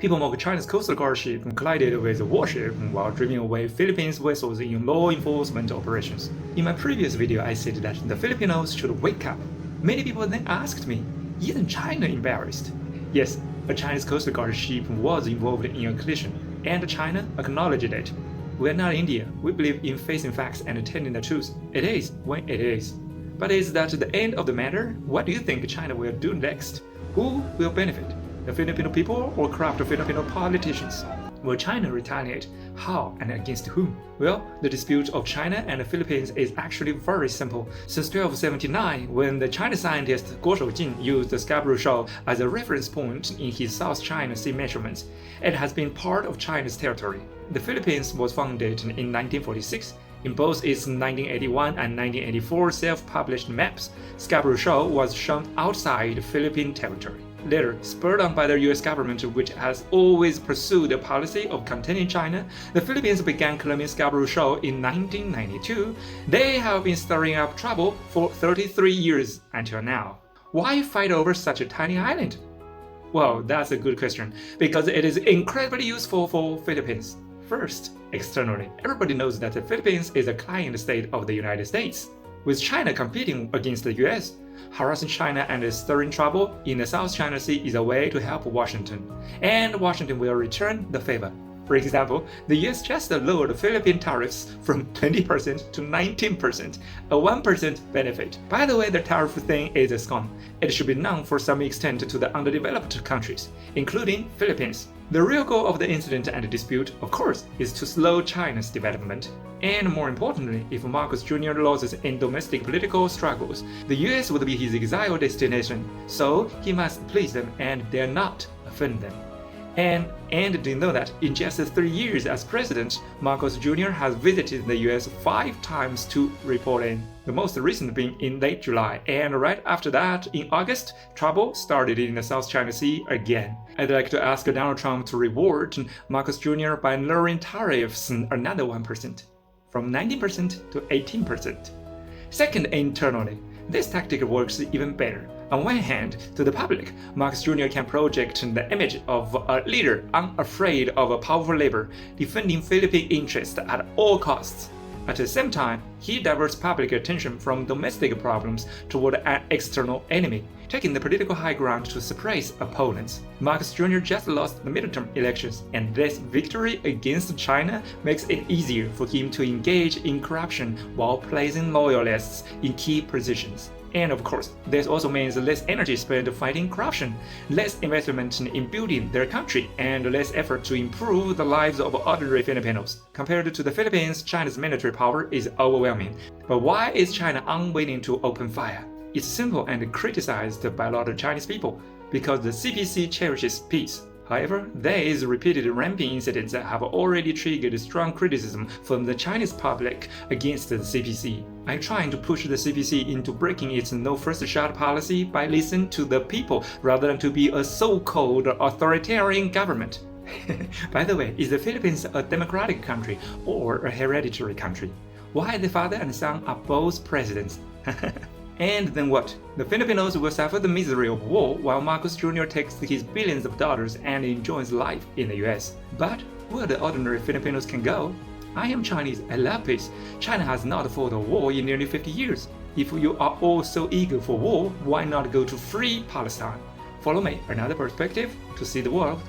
People mock China's coastal guard ship collided with a warship while driving away Philippines vessels in law enforcement operations. In my previous video, I said that the Filipinos should wake up. Many people then asked me, isn't China embarrassed? Yes, a Chinese coastal guard ship was involved in a collision, and China acknowledged it. We're not India. We believe in facing facts and telling the truth. It is when it is. But is that the end of the matter? What do you think China will do next? Who will benefit? The Filipino people or corrupt Filipino politicians? Will China retaliate? How and against whom? Well, the dispute of China and the Philippines is actually very simple. Since 1279, when the Chinese scientist Guo Shoujing used the Scarborough Shoal as a reference point in his South China Sea measurements, it has been part of China's territory. The Philippines was founded in 1946. In both its 1981 and 1984 self-published maps, Scarborough Shoal was shown outside Philippine territory. Later, spurred on by the US government, which has always pursued a policy of containing China, the Philippines began claiming Scarborough Shoal in 1992. They have been stirring up trouble for 33 years until now. Why fight over such a tiny island? Well, that's a good question, because it is incredibly useful for Philippines. First, externally, everybody knows that the Philippines is a client state of the United States. With China competing against the US, harassing China and stirring trouble in the South China Sea is a way to help Washington, and Washington will return the favor. For example, the US just lowered Philippine tariffs from 20% to 19%, a 1% benefit. By the way, the tariff thing is a scam. It should be known for some extent to the underdeveloped countries, including Philippines. The real goal of the incident and dispute, of course, is to slow China's development. And more importantly, if Marcos Jr. loses in domestic political struggles, the US would be his exile destination, so he must please them and dare not offend them. And do you know that in just 3 years as president, Marcos Jr. has visited the US 5 times to report in, the most recent being in late July, and right after that, in August, trouble started in the South China Sea again. I'd like to ask Donald Trump to reward Marcos Jr. by lowering tariffs another 1%, from 19% to 18%. Second, internally, this tactic works even better. On one hand, to the public, Marcos Jr. can project the image of a leader unafraid of a powerful labor, defending Philippine interests at all costs. At the same time, he diverts public attention from domestic problems toward an external enemy, taking the political high ground to suppress opponents. Marcos Jr. just lost the midterm elections, and this victory against China makes it easier for him to engage in corruption while placing loyalists in key positions. And of course, this also means less energy spent fighting corruption, less investment in building their country, and less effort to improve the lives of ordinary Filipinos. Compared to the Philippines, China's military power is overwhelming. But why is China unwilling to open fire? It's simple and criticized by a lot of Chinese people, because the CPC cherishes peace. However, these repeated ramping incidents have already triggered strong criticism from the Chinese public against the CPC. I'm trying to push the CPC into breaking its no first shot policy by listening to the people rather than to be a so-called authoritarian government. By the way, is the Philippines a democratic country or a hereditary country? Why the father and son are both presidents? And then what? The Filipinos will suffer the misery of war while Marcos Jr. takes his billions of dollars and enjoys life in the US. But where the ordinary Filipinos can go? I am Chinese, I love peace. China has not fought a war in nearly 50 years. If you are all so eager for war, why not go to free Palestine? Follow me, another perspective to see the world.